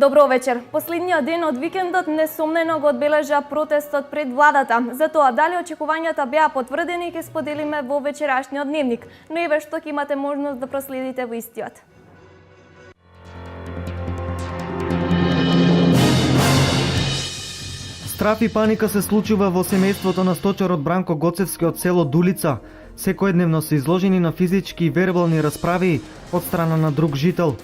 Добро вечер. Последниот ден од викендот несомнено го одбележа протестот пред владата. Затоа дали очекувањата беа потврдени ќе споделиме во вечерашниот дневник, но еве што ќе имате можност да проследите во истиот. Страф и паника се случува во семејството на сточарот Бранко Гоцевски од село Дулица. Секојдневно се изложени на физички и вербални расправи од страна на друг жител.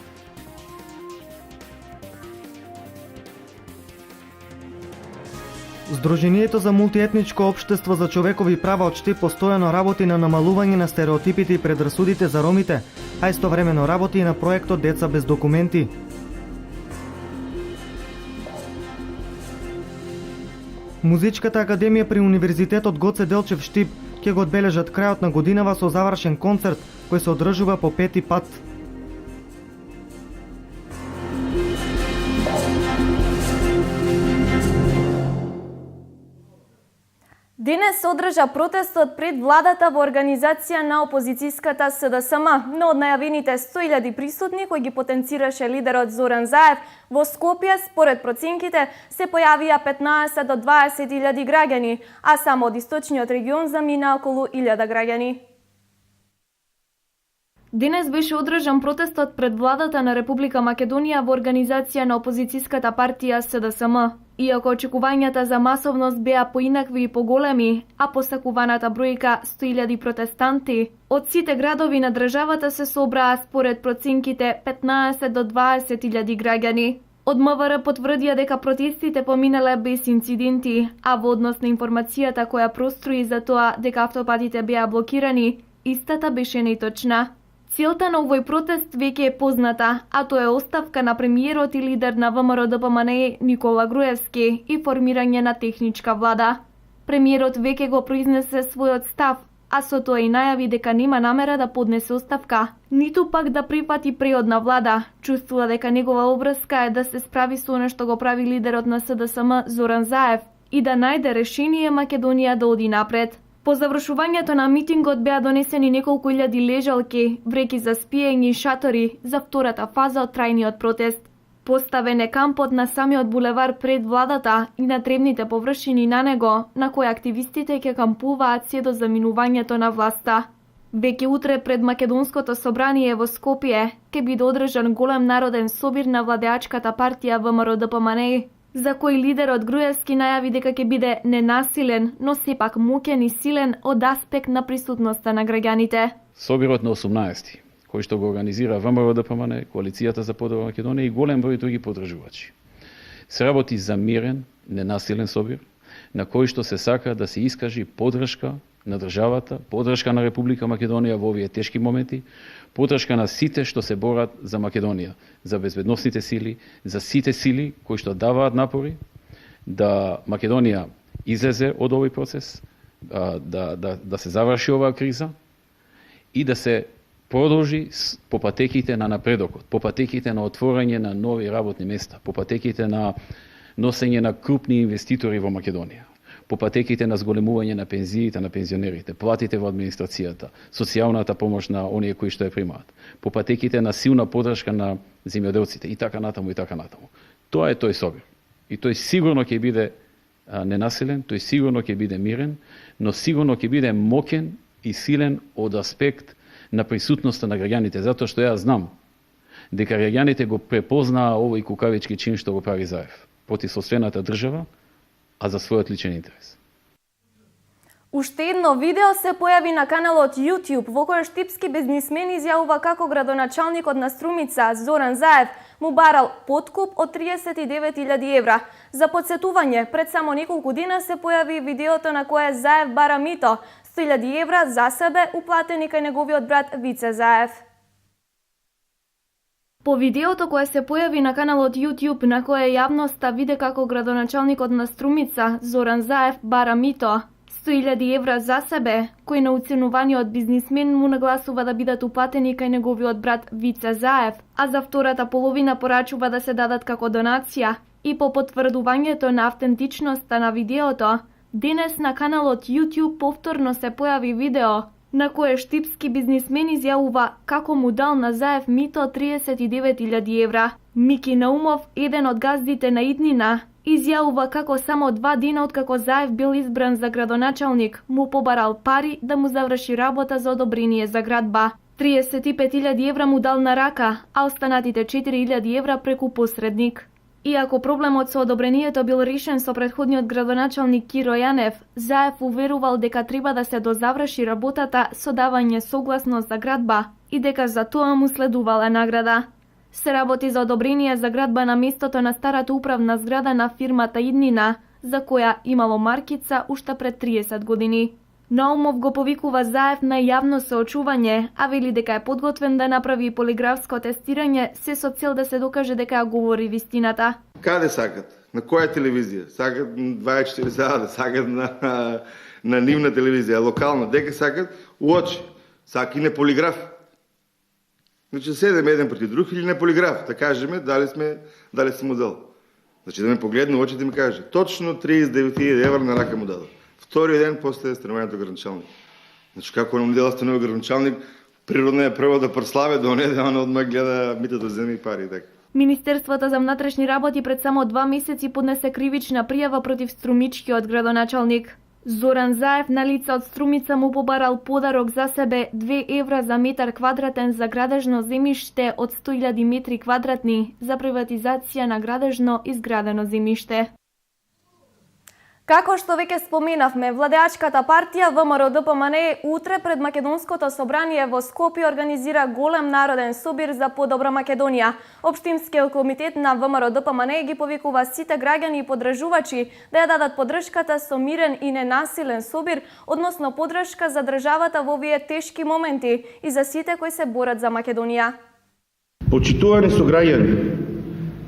Сдруженијето за мултиетничко општество за човекови права од Штип постојано работи на намалување на стереотипите и предрасудите за ромите, а истовремено работи и на проектот Деца без документи. Музичката академија при Универзитетот Гоце Делчев Штип ќе го одбележат крајот на годинава со завршен концерт кој се одржува по 5-ти пат. Денес се одржа протестот пред владата во организација на опозицијската СДСМ, но од најавените 100.000 присутни кои ги потенцираше лидерот Зоран Заев, во Скопје според проценките се појавија 15 до 20.000 граѓани, а само од источниот регион замина околу 1.000 граѓани. Денес беше одржан протестот пред владата на Република Македонија во организација на опозицијската партија СДСМ. Иако очекувањата за масовност беа поинакви и поголеми, а посакуваната бројка 100.000 протестанти, од сите градови на државата се собраа според проценките 15 до 20.000 граѓани. Од МВР потврдија дека протестите поминале без инциденти, а во однос на информацијата која прострои за тоа дека автопатите беа блокирани, истата беше неточна. Целта на овој протест веќе е позната, а тоа е оставка на премиерот и лидер на ВМРО-ДПМНЕ Никола Груевски и формирање на техничка влада. Премиерот веќе го произнесе својот став, а со тоа и најави дека нема намера да поднесе оставка, ниту пак да прифати преодна влада. Чувствува дека негова обврска е да се справи со она што го прави лидерот на СДСМ Зоран Заев и да најде решение Македонија да оди напред. По завршувањето на митингот беа донесени неколку илјади лежалки, вреки за спиење и шатори за втората фаза од трајниот протест. Поставен е кампот на самиот булевар пред владата и на древните површини на него, на кои активистите ќе кампуваат се до заминувањето на власта. Веќе утре пред Македонското собрание во Скопје ќе биде одржан голем народен собир на владеачката партија ВМРО-ДПМНЕ, за кој лидерот Груевски најави дека ќе биде ненасилен, но сепак моќен и силен од аспект на присутноста на граѓаните. Собирот на 18 кој што го организира ВМРО-ДПМНЕ, Коалицијата за подобра Македонија и голем број други поддржувачи. Се работи за мирен, ненасилен собир, на кој што се сака да се искажи поддршка на државата, поддршка на Република Македонија во овие тешки моменти, поддршка на сите што се борат за Македонија, за безбедносните сили, за сите сили кои што даваат напори да Македонија излезе од овој процес, да се заврши оваа криза и да се продолжи по патеките на напредокот, по патеките на отворање на нови работни места, по патеките на носење на крупни инвеститори во Македонија, по патеките на зголемување на пензиите на пензионерите, платите во администрацијата, социјалната помош на оние кои што ја примаат, по патеките на силна поддршка на земјоделците и така натаму и така натаму. Тоа е тој собир. И тој сигурно ќе биде ненасилен, тој сигурно ќе биде мирен, но сигурно ќе биде моќен и силен од аспект на присутноста на граѓаните, затоа што јас знам дека граѓаните го препознаа овој кукавички чин што го прави Заев против сопствената држава, а за својот личен интерес. Уште едно видео се појави на каналот YouTube во кој штипски бизнисмен изјавува како градоначалникот на Струмица Зоран Заев му барал подкуп од 39.000 евра. За подсетување, пред само неколку дена се појави видеото на кое Заев бара мито 100.000 евра за себе уплатени кај неговиот брат Вице Заев. По видеото кое се појави на каналот YouTube на кое јавноста виде како градоначалникот на Струмица Зоран Заев бара мито 100.000 евра за себе, кој на уценуваниот бизнисмен му нагласува да бидат уплатени кај неговиот брат Вице Заев, а за втората половина порачува да се дадат како донација. И по потврдувањето на автентичноста на видеото, денес на каналот YouTube повторно се појави видео на кое штипски бизнисмен изјавува како му дал на Заев мито 39.000 евра. Мики Наумов, еден од газдите на Иднина, изјавува како само 2 дена откако Заев бил избран за градоначалник, му побарал пари да му заврши работа за одобрение за градба. 35.000 евра му дал на рака, а останатите 4.000 евра преку посредник. Иако проблемот со одобрението бил решен со претходниот градоначалник Киро Јанев, Заев уверувал дека треба да се дозаврши работата со давање согласност за градба и дека за тоа му следувала награда. Се работи за одобрение за градба на местото на старата управна зграда на фирмата Иднина, за која имало маркица уште пред 30 години. Наумов го повикува Заев на јавно соочување, а вели дека е подготвен да направи полиграфско тестирање, се со цел да се докаже дека говори вистината. Каде сакат? На која телевизија? Сакат 24 сата, сакат на нивна телевизија, локална, дека сакат уочи. Саки на полиграф. Значи седем еден против друг или на полиграф, да кажеме дали сме модел. Значи да ме погледне очите и ми каже, точно 39.000 евра на рака му дадо. Вториот ден после станувањето граничалник. Значи како на модела станува граничалник, природно е прво да прославе до неде, а одма гледа митото земји и пари. Така. Министерството за внатрешни работи пред само 2 месеци поднесе кривична пријава против струмичкиот градоначалник. Зоран Заев на лице од Струмица му побарал подарок за себе 2 евра за метар квадратен за градежно земјиште од 100.000 метри квадратни за приватизација на градежно изградено земјиште. Како што веќе споменавме, владеачката партија ВМРО-ДПМН утре пред Македонското собрание во Скопје организира голем народен собир за подобра Македонија. Општинскиот комитет на ВМРО-ДПМН ги повикува сите граѓани и подржувачи да ја дадат поддршката со мирен и ненасилен собир, односно поддршка за државата во овие тешки моменти и за сите кои се борат за Македонија. Почитувани сограѓани,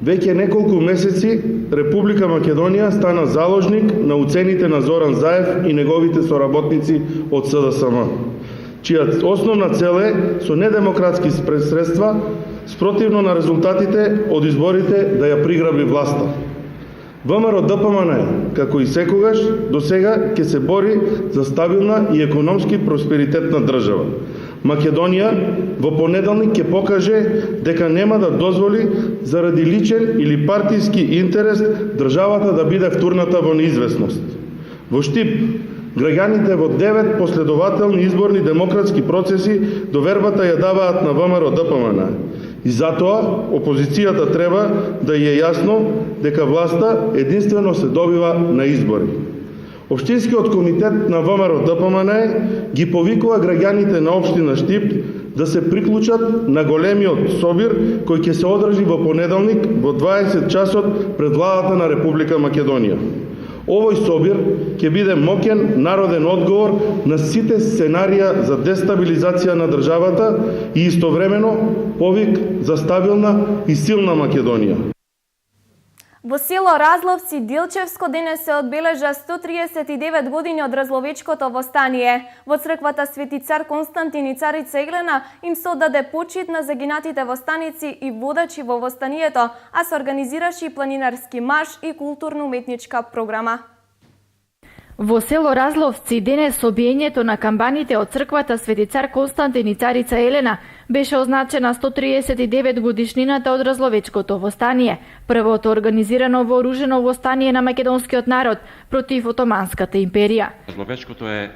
веќе неколку месеци Република Македонија стана заложник на уцените на Зоран Заев и неговите соработници од СДСМ, чија основна цел е со недемократски средства, спротивно на резултатите од изборите, да ја приграби власта. ВМРО-ДПМН, како и секогаш, до сега ќе се бори за стабилна и економски просперитетна држава. Македонија во понеделник ќе покаже дека нема да дозволи заради личен или партиски интерес државата да биде втурната во неизвестност. Во Штип, граѓаните во 9 последователни изборни демократски процеси довербата ја даваат на ВМРО-ДПМН. И затоа опозицијата треба да ја е јасно дека власта единствено се добива на избори. Општинскиот комитет на ВМРО-ДПМН ги повикува граѓаните на општина Штип да се приклучат на големиот собир кој ќе се одржи во понеделник во 20 часот пред владата на Република Македонија. Овој собир ќе биде моќен народен одговор на сите сценарија за дестабилизација на државата и истовремено повик за стабилна и силна Македонија. Во село Разловци, Дилчевско, денес се одбележа 139 години од Разловечкото востание. Во црквата Свети цар Константин и царица Елена им се оддаде почит на загинатите востаници и водачи во востанието, а се организираше и планинарски марш и културно-уметничка програма. Во село Разловци денес обиењето на камбаните од црквата Свети цар Константин и царица Елена беше означена 139 годишнината од Разловечкото востание, првото организирано вооружено востание на македонскиот народ против Отоманската империја. Разловечкото е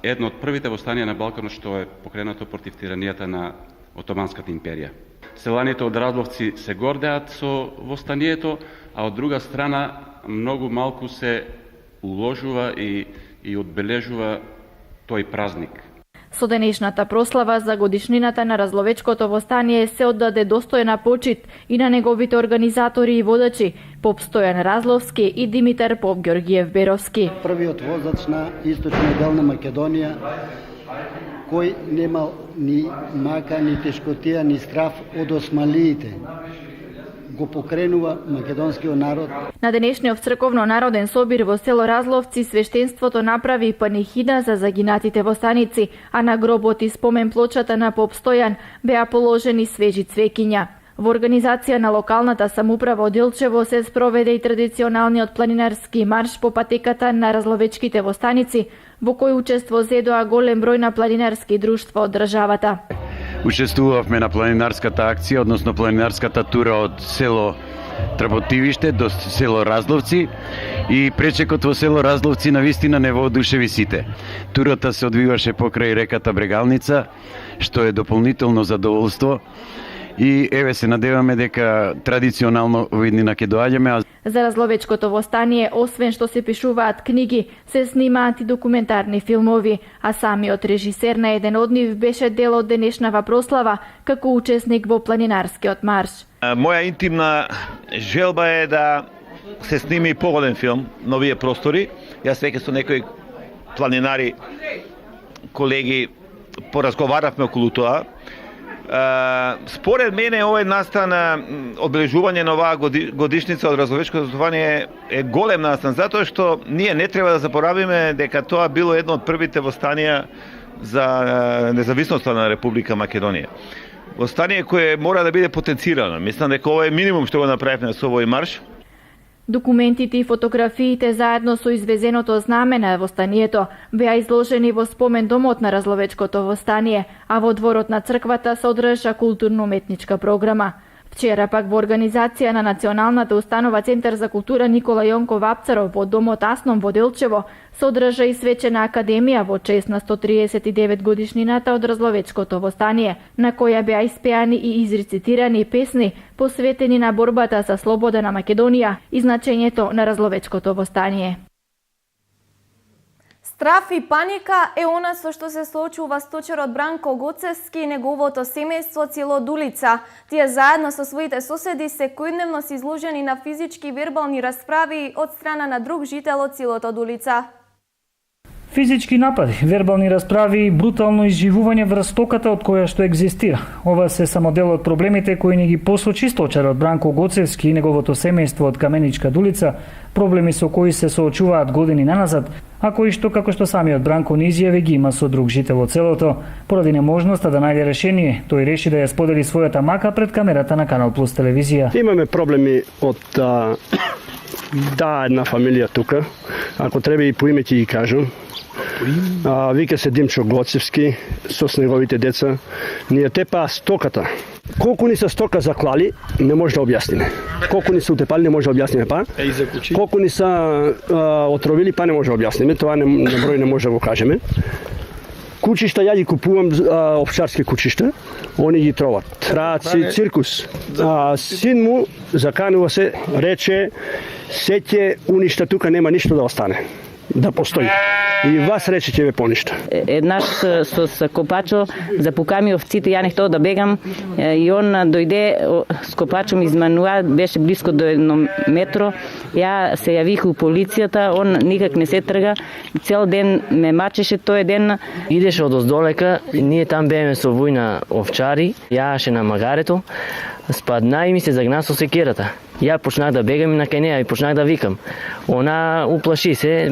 едно од првите востанија на Балканот што е покренато против тиранијата на Отоманската империја. Селаните од Разловци се гордеат со востанието, а од друга страна многу малку се уложува и одбележува тој празник. Со денешната прослава за годишнината на Разловечкото востание се оддаде достојна почит и на неговите организатори и водачи, поп Стојан Разловски и Димитар поп Ѓорѓиев Беровски. Првиот водач на источниот дел на Македонија, кој немал ни мака, ни тешкотија, ни страв од осмалиите, го покренува македонскиот народ. На денешниот црковно-народен собир во село Разловци свештенството направи панихида за загинатите востаници, а на гробот и спомен плочата на поп Стојан беа положени свежи цвеќиња. Во организација на локалната самоуправа од Илчево се спроведе и традиционалниот планинарски марш по патеката на разловечките востаници, во кој учество зедоа голем број на планинарски друштва од државата. Учествувавме на планинарската акција, односно планинарската тура од село Тработивиште до село Разловци и пречекот во село Разловци навистина не воодушеви сите. Турата се одвиваше покрај реката Брегалница, што е дополнително задоволство. И еве се надеваме дека традиционално во иднина ќе доаѓаме. За Разловечкото востание, освен што се пишуваат книги, се снимаат и документарни филмови, а самиот режисер на еден од нив беше дел од денешнава прослава како учесник во планинарскиот марш. Моја интимна желба е да се сними поголем филм на овие простори. Јас веќе со некои планинари колеги поразговаравме околу тоа. Според мене овој настан одбележување на оваа годишница од Разловечкото востание е голем настан, затоа што ние не треба да заборавиме дека тоа било едно од првите востанија за независноста на Република Македонија. Востание кое мора да биде потенцирано. Мислам дека ова е минимум што го направивме со овој марш. Документите и фотографиите заедно со извезеното знаме на востанието беа изложени во спомен домот на Разловечкото востание, а во дворот на црквата се одржа културно-уметничка програма. Вчера пак во организација на Националната установа Центар за култура Никола Јонков Апцаров во домот Асном во Делчево се одржа и свечена академија во чест на 139 годишнината од Разловечкото востание, на која беа испеани и изрецитирани песни посветени на борбата за слобода на Македонија и значењето на Разловечкото востание. Страф и паника е она со што се соочува сточерот Бранко Гоцевски и неговото семејство Целодулица. Тие заедно со своите соседи секојдневно се изложени на физички и вербални расправи од страна на друг жител од селото Дулица. Физички напади, вербални расправи и брутално изживување врз стоката од која што екзистира. Ова се само дел од проблемите кои ни ги посочи сточерот Бранко Гоцевски и неговото семејство од Каменичка Дулица, проблеми со кои се соочуваат години наназад, а кои што, како што самиот Бранко ни изјави, ги има со друг жител од селото. Поради неможноста да најде решение, тој реши да ја сподели својата мака пред камерата на Канал Плюс телевизија. Имаме проблеми од една фамилија тука. Ако треба и по име ќе ги кажам. Вика се Димчо Гоцевски со неговите деца. Ние тепа стоката. Колку ни се стока заклали, не може да објасниме. Колку ни се утепали, не може да објасниме, па. Колку ни се отровили, па не може да објасниме. Тоа на број не може да го кажеме. Кучишта, ја ги купувам овчарски кучишта, они ги троват. Траци, циркус. Син му заканува се, рече, се ќе уништа тука, нема ништо да остане. Да постои. И вас рече ќе ве поништа. Еднаш со копачо запуками овците, ја нехтоо да бегам и он дојде с копачом изманува, беше близко до 1 метро. Ја се јавих у полицијата, он никак не се трга. Цел ден ме мачеше тој ден. Идеше од оздолека, ние там бееме со војна овчари, јаеше на магарето, спадна и ми се загна со секирата. Ја почнах да бегам и на кај неа и почнах да викам. Она уплаши се,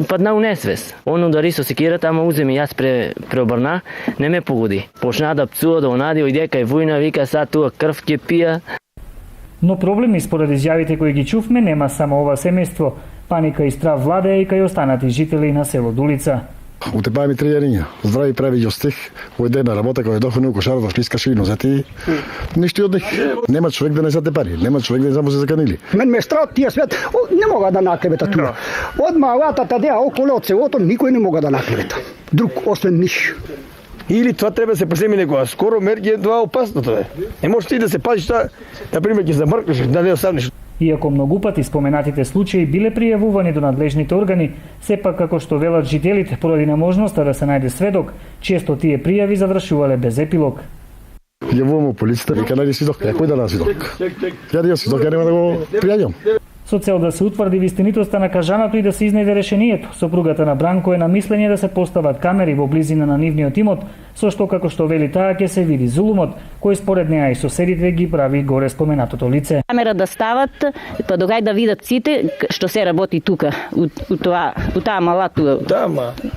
падна у несвес. Он удари со секирата, ама уземи, јас преобрнах, не ме погоди. Почна да пцува, да онади, ојде кај војна, вика сад туа крв ќе пија. Но проблеми според изјавите кои ги чувме нема само ова семејство. Паника и страв владеа и кај останати жители на село Дулица. Утепаа ми 3 јариња. Здрави прави јостих. Овој ден на работа кога доходи кошарот да шпискаше и нозети. Ништо од них. Нема човек да не заде пари, нема човек да не само се заканили. Мен ме страт тие свет, не мога да наклевета туа. Од малата тадеа околу од селото никој не мога да наклевета. Друг освен ниш. Или тоа треба да се преземе некоја скоро мерки, тоа опасно тоа е. Не можеш ти да се пазиш тоа, например ќе замркнеш, да не останеш. Иако многу пати споменатите случаи биле пријавувани до надлежните органи, сепак како што велат жителите, поради неможноста да се најде сведок, често тие пријави завршувале без епилог. Јавуваме полицијата, вика најди свидок, кој да најде свидок? Ја свидок, ја нема да го пријавам. Со цел да се утврди вистинитоста на кажаното и да се изнајде решението, сопругата на Бранко е на мислење да се постават камери во близина на нивниот имот, со што како што вели таа ќе се види зулумот, кој според неа и соседите ги прави горе споменатото лице. Камера да стават, па догај да видат сите што се работи тука, у таа мала туа,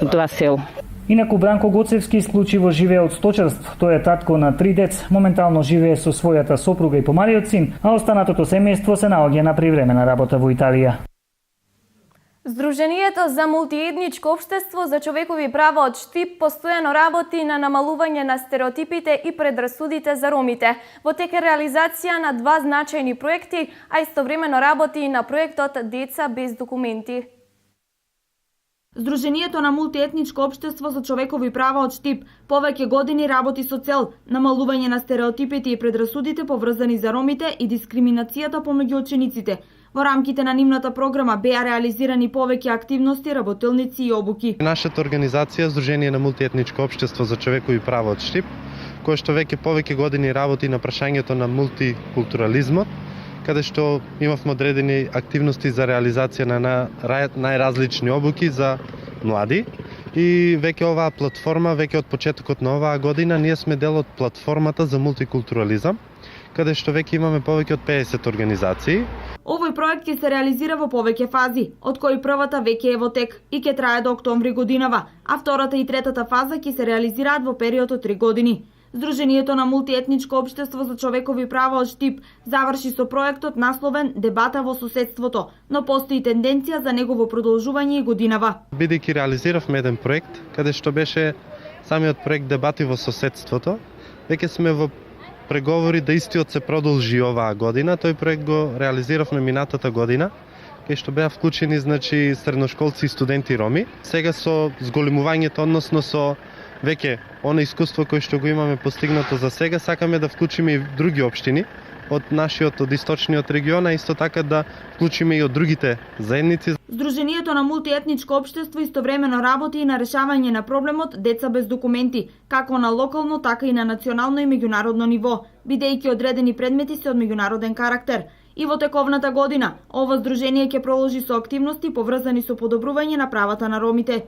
у тоа село. Инаку Бранко Гоцевски исклучиво живее од сточарство. Тој е татко на 3 дец, моментално живее со својата сопруга и помалиот син, а останатото семејство се наоѓа на привремена работа во Италија. Здруженијето за мултиетничко општество за човекови права од Штип постојано работи на намалување на стереотипите и предрасудите за ромите. Во тек е реализација на 2 значајни проекти, а истовремено работи и на проектот Деца без документи. Здруженијето на мултиетничко општество за човекови права од Штип повеќе години работи со цел намалување на стереотипите и предрасудите поврзани за ромите и дискриминацијата помеѓу учениците. Во рамките на нивната програма беа реализирани повеќе активности, работилници и обуки. Нашата организација Здружение на мултиетничко општество за човекови права од Штип, кој што веќе повеќе години работи на прашањето на мултикултурализмот, каде што имавме одредени активности за реализација на најразлични обуки за млади. И веќе оваа платформа, веќе од почетокот на оваа година, ние сме дел од платформата за мултикултурализам, каде што веќе имаме повеќе од 50 организации. Овој проект ќе се реализира во повеќе фази, од кои првата веќе е во тек и ќе трае до октомври годинава, а втората и третата фаза ќе се реализираат во период од 3 години. Здруженијето на мултиетничко општество за човекови права од Штип заврши со проектот насловен Дебата во соседството, но постои тенденција за негово продолжување и годинава. Бидејќи реализиравме еден проект, каде што беше самиот проект Дебати во соседството, веќе сме во преговори да истиот се продолжи оваа година. Тој проект го реализиравме минатата година, кај што беа вклучени средношколци и студенти роми. Сега со зголемувањето, односно со веќе она искуство кое што го имаме постигнато за сега, сакаме да вклучиме и други општини од нашиот, од источниот регион, а исто така да вклучиме и од другите заедници. Здруженијето на мултиетничко општество истовремено работи и на решавање на проблемот деца без документи, како на локално, така и на национално и меѓународно ниво, бидејќи одредени предмети се од меѓународен карактер. И во тековната година, ово здружение ќе проложи со активности поврзани со подобрување на правата на ромите.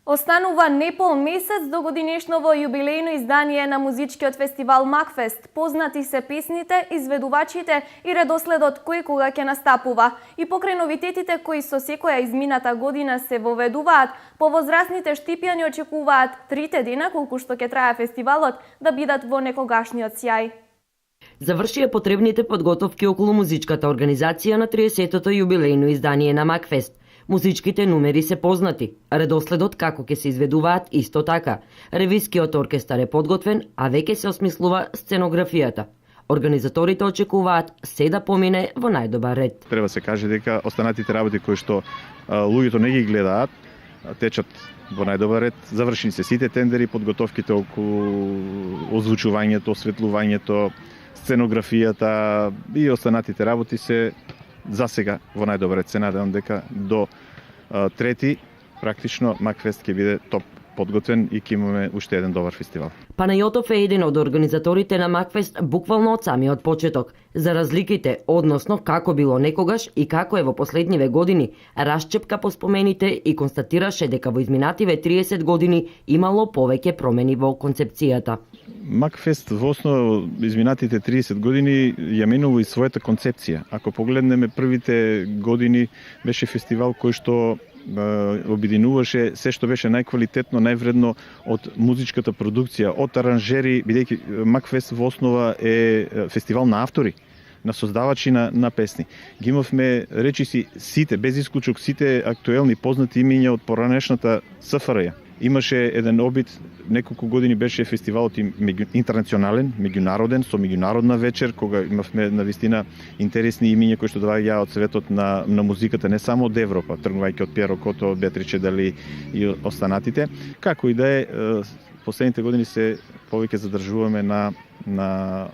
Останува непол месец до годинешново јубилејно издание на музичкиот фестивал Макфест. Познати се песните, изведувачите и редоследот кој кога ќе настапува. И покрај новитетите кои со секоја измината година се воведуваат, повозрастните штипјани очекуваат 3 дена колку што ќе трае фестивалот да бидат во некогашниот сјај. Завршија потребните подготовки околу музичката организација на 30-тото јубилејно издание на Макфест. Музичките numeri се познати, редоследот како ќе се изведуваат исто така. Ревискиот оркестар е подготвен, а веќе се осмислува сценографијата. Организаторите очекуваат се да помине во најдобар ред. Треба се каже дека останатите работи кои што луѓето не ги гледаат, течат во најдобар ред. Завршени се сите тендери, подготовките околу озвучувањето, осветлувањето, сценографијата и останатите работи се за сега во најдобар ред. Се надевам дека до 3 практично Макфест ќе биде топ подготвен и ќе имаме уште еден добар фестивал. Панајотов е еден од организаторите на Макфест буквално од самиот почеток. За разликите, односно како било некогаш и како е во последниве години, расчепка по спомените и констатираше дека во изминативе 30 години имало повеќе промени во концепцијата. Макфест во основа изминатите 30 години ја менува и својата концепција. Ако погледнеме првите години, беше фестивал кој што обединуваше се што беше најквалитетно, највредно од музичката продукција, од аранжери, бидејќи Макфест во основа е фестивал на автори, на создавачи на песни. Ги имавме речиси сите, без исклучок, сите актуелни познати имиња од поранешната СФРЈ. Имаше еден обид, неколку години беше фестивалот интернационален, меѓународен, со меѓународна вечер, кога имавме навистина интересни имиња кои што доаѓаа од светот на музиката, не само од Европа, тргнувајќи од Пиеро Кото, Беатриче Дали и останатите. Како и да е, последните години се повеќе задржуваме на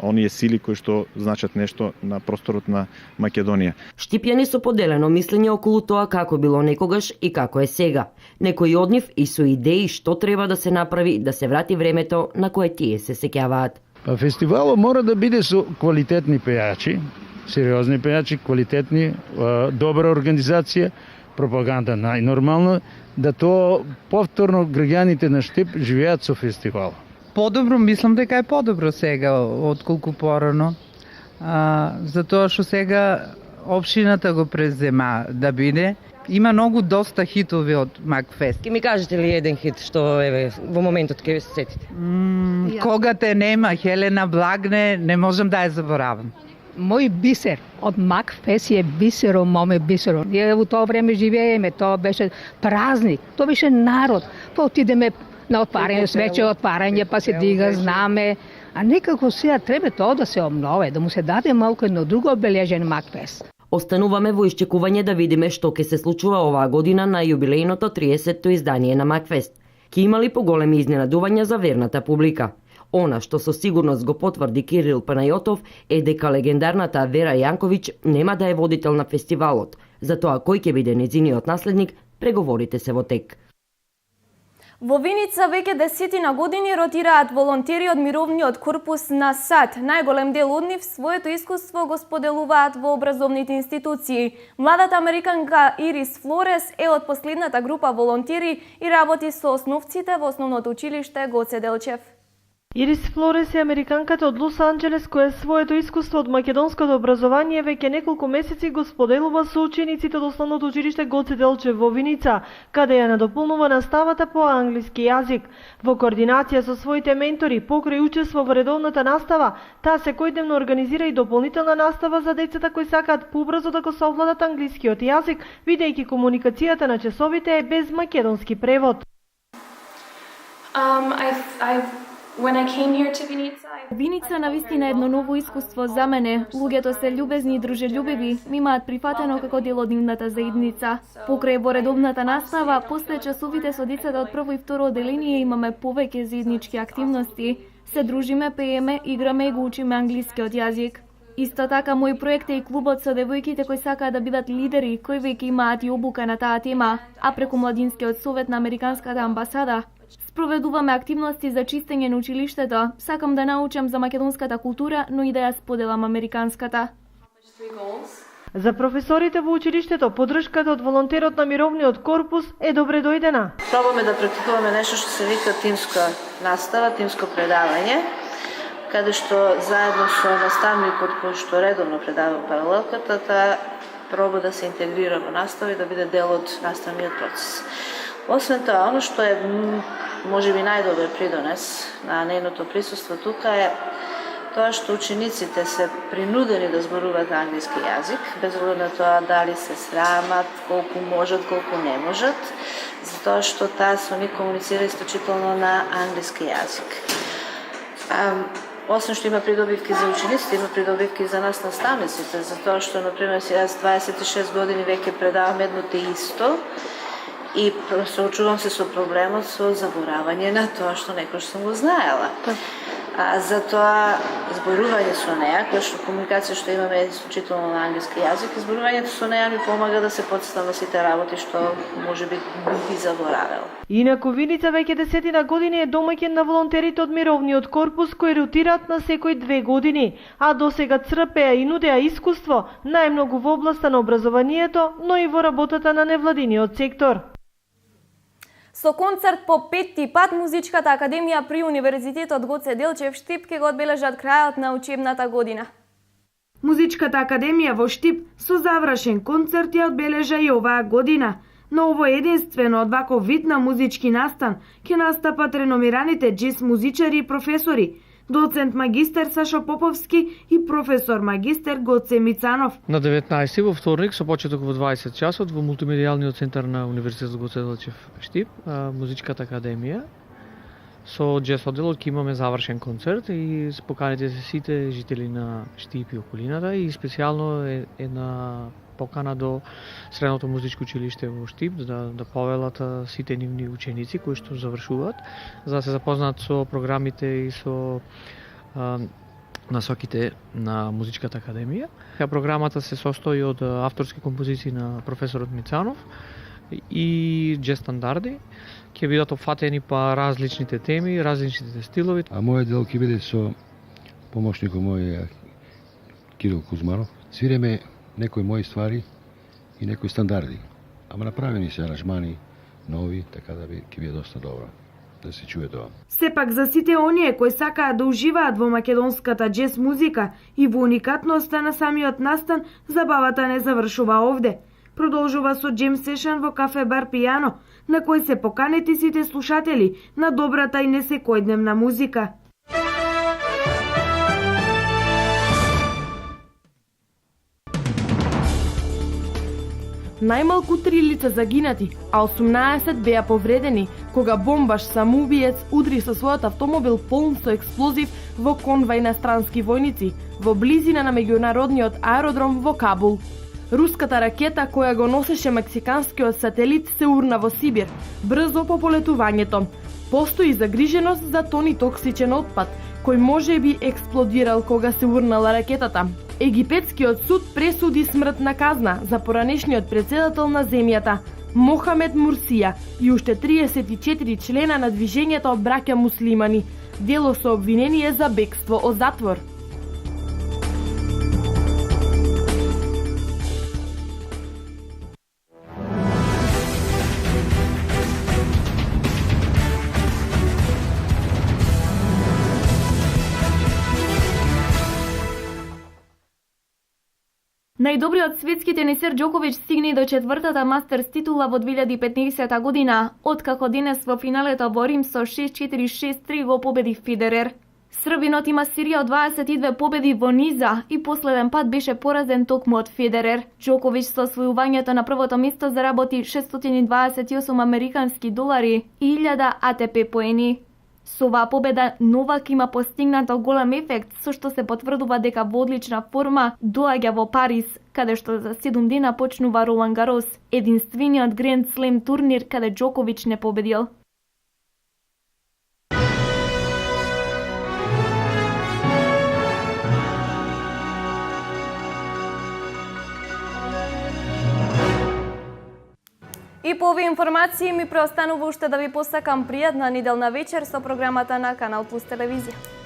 оние сили кои што значат нешто на просторот на Македонија. Штипјани со поделено мислење околу тоа како било некогаш и како е сега. Некои од нив и со идеи што треба да се направи да се врати времето на кое тие се сеќаваат. Фестивалот мора да биде со квалитетни пејачи, сериозни пејачи, квалитетни, добра организација, пропаганда најнормално, да тоа повторно граѓаните на Штип живеат со фестивал. Подобро, мислам дека е подобро сега отколку порано. Затоа што сега општината го презема да биде. Има многу доста хитови од Макфест. Ке ми кажете ли еден хит што во моментот ќе се сетите? Кога те нема, Хелена Благне, не можам да ја заборавам. Мој бисер од Макфест е бисеро, моме бисеро. Ние во тоа време живееме, тоа беше празник, тоа беше народ. Па отидеме на отварање, свече отварање, па се дига знаме. А некако сега треба тоа да се обнове, да му се даде малку едно друго обележен Макфест. Остануваме во исчекување да видиме што ќе се случува оваа година на јубилејното 30-то издание на Макфест. Ќе има ли поголеми изненадувања за верната публика? Она што со сигурност го потврди Кирил Панајотов е дека легендарната Вера Јанковиќ нема да е водител на фестивалот. За тоа кој ќе биде нејзиниот наследник, преговорите се во тек. Во Виница веќе 10 години ротираат волонтери од мировниот корпус на САД. Најголем дел од нив своето искуство го споделуваат во образовните институции. Младата американка Ирис Флорес е од последната група волонтери и работи со основците во основното училиште Гоце Делчев. Ирис Флорес е американката од Лос Анџелес која своето искуство од македонското образование веќе неколку месеци го споделува со учениците од основното училиште Гоце Делчев во Виница, каде ја надополнува наставата по англиски јазик. Во координација со своите ментори, покрај учество во редовната настава, таа секојдневно организира и дополнителна настава за децата кои сакаат побрзо да го совладат англискиот јазик, бидејќи комуникацијата на часовите е без македонски превод. Виница навистина едно ново искуство за мене. Луѓето се љубезни и дружелюбиви, ми имаат прифатено како дел од нивната заедница. Покрај во редовната настава, после часовите со децата од прво и второ оделение имаме повеќе заеднички активности. Се дружиме, пееме, играме и го учиме англискиот јазик. Исто така, мој проект е и клубот со девојките кои сакаат да бидат лидери, кои веќе имаат и обука на таа тема, а преку Младинскиот совет на Американската амбасада спроведуваме активности за чистење на училиштето. Сакам да научам за македонската култура, но и да ја споделам американската. За професорите во училиштето, поддршката од волонтерот на мировниот корпус е добре дојдена. Пробаме да практикуваме нешто што се вика тимска настава, тимско предавање, каде што заедно со наставникот кој што редовно предава паралелката, таа проба да се интегрира во настава и да биде дел од наставниот процес. Освен тоа, оно што е можеби најдобар придонес на нејното присуство тука е тоа што учениците се принудени да зборуваат на англиски јазик, без оглед на тоа дали се срамат, колку можат, колку не можат, затоа што таа со нив комуницира исклучително на англиски јазик. Освен што има придобивки за учениците, има придобивки за нас наставниците, затоа што, например, јас 26 години веќе предавам едно те исто, и соочувам се со проблемот со заборавање на тоа што некош сум го знаела. Затоа зборување со неа, која што комуникација што имаме исклучително на англиски јазик, зборувањето со неа ми помага да се потстам на сите работи што можеби би заборавел. Инаку Виница веќе 10 години е домаќин на волонтерите од мировниот корпус кои ротираат на секој 2 години, а досега црпеа и нудеа искуство најмногу во областа на образованието, но и во работата на невладиниот сектор. Со концерт по 5-ти пат Музичката академија при Универзитетот Гоце Делчев Штип ќе го одбележат крајот на учебната година. Музичката академија во Штип со завршен концерт ја одбележа и оваа година. Но ово единствено од ваков вид на музички настан ќе настапат реномираните джез музичари и професори, доцент магистер Сашо Поповски и професор магистер Гоце Мицанов. На 19 во вторник со почеток во 20 часот во мултимедијалниот центар на Универзитетот Гоце Делчев Штип, Музичката академија, со джез одделот ќе имаме завршен концерт и поканите се сите жители на Штип и околината и специјално една покана до Средното музичко училиште во Штип да повелат сите нивни ученици кои што завршуваат за да се запознаат со програмите и со насоките на Музичката академија. Програмата се состои од авторски композиции на професорот Мицанов и джез стандарди. Ќе бидат опфатени па различните теми, различните стилови. А мојот дел ќе биде со помошникот мој Кирил Кузманов. Свиреме некои мои ствари и некои стандарди. Ама направени се аранжмани нови, така да ќе биде доста добро да се чуе тоа. Сепак за сите оние кои сакаат да уживаат во македонската джез музика и во уникатноста на самиот настан, забавата не завршува овде. Продолжува со джем сешн во кафе бар Пијано, на кој се поканети сите слушатели на добрата и несекојдневна музика. Најмалку 3 лица загинати, а 18 беа повредени, кога бомбаш самоубиец удри со својот автомобил полн со експлозив во конвој на странски војници, во близина на меѓународниот аеродром во Кабул. Руската ракета која го носеше мексиканскиот сателит се урна во Сибир, брзо по полетувањето. Постои загриженост за тони токсичен отпад, кој може би експлодирал кога се урнала ракетата. Египетскиот суд пресуди смртна казна за поранешниот председател на земјата, Мохамед Мурсија, и уште 34 члена на движењето Браќа муслимани, дело со обвинение за бегство од затвор. Најдобриот светски тенисер Џоковиќ стигна до четвртата мастерс титула во 2015 година, откако денес во финалето во Рим со 6-4-6-3 го победи Федерер. Србинот има серија од 22 победи во низа и последен пат беше поразен токму од Федерер. Џоковиќ со освојувањето на првото место заработи $628 американски долари и 1000 ATP поени. Со оваа победа Новак има постигнато голем ефект, со што се потврдува дека во одлична форма доаѓа во Париз, каде што за 7 дена почнува Ролан Гарос, единствениот Гранд Слем турнир каде Џоковиќ не победил. И по овие информации ми преостанува уште да ви посакам пријатна неделна вечер со програмата на Канал Плюс телевизија.